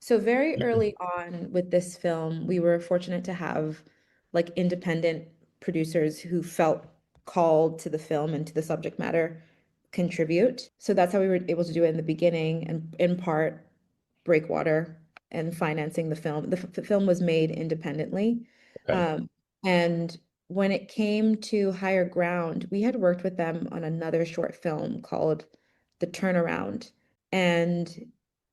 So very early on with this film, we were fortunate to have like independent producers who felt called to the film and to the subject matter contribute. So that's how we were able to do it in the beginning, and in part breakwater and financing the film. The film was made independently. Okay. Um, and when it came to Higher Ground, we had worked with them on another short film called The Turnaround. And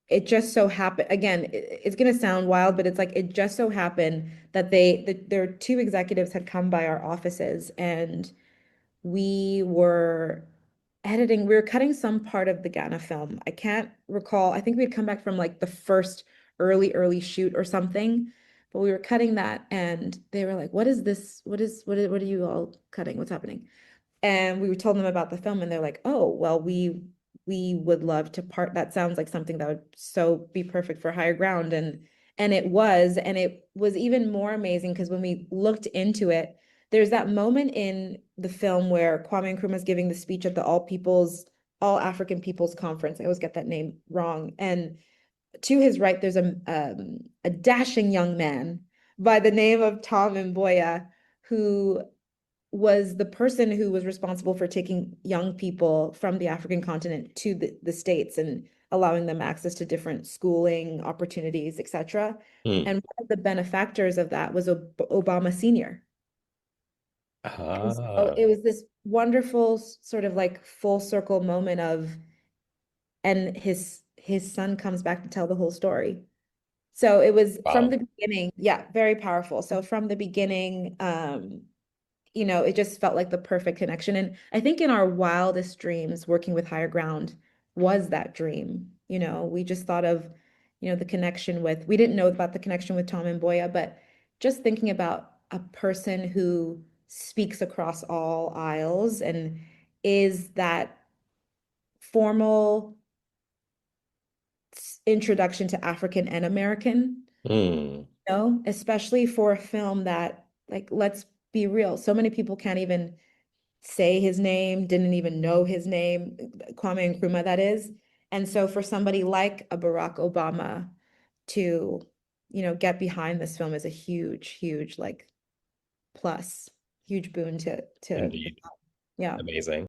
it just so happened, again, it's going to sound wild, but it's like it just so happened that their two executives had come by our offices, and we were we were cutting some part of the Ghana film. I can't recall. I think we had come back from like the first early shoot or something, but we were cutting that, and they were like, "What is this? What are you all cutting? What's happening?" And we told them about the film, and they're like, "Oh, well, we would love to part. That sounds like something that would so be perfect for Higher Ground." And it was even more amazing because when we looked into it, there's that moment in the film where Kwame Nkrumah is giving the speech at the All African Peoples Conference. I always get that name wrong. And to his right, there's a dashing young man by the name of Tom Mboya, who was the person who was responsible for taking young people from the African continent to the States and allowing them access to different schooling opportunities, etc. Hmm. And one of the benefactors of that was Obama Sr. And so Ah, it was this wonderful sort of like full circle moment of, and his son comes back to tell the whole story. So it was from wow. the beginning, yeah, very powerful. So from the beginning, it just felt like the perfect connection. And I think in our wildest dreams, working with Higher Ground was that dream. We just thought of, the connection with, we didn't know about the connection with Tom and Boya, but just thinking about a person who speaks across all aisles and is that formal introduction to African and American, Hmm. especially for a film that, like, let's be real, so many people can't even say his name, didn't even know his name, Kwame Nkrumah, that is. And so for somebody like a Barack Obama to, get behind this film is a huge, like, plus, huge boon to, Indeed. yeah. Amazing.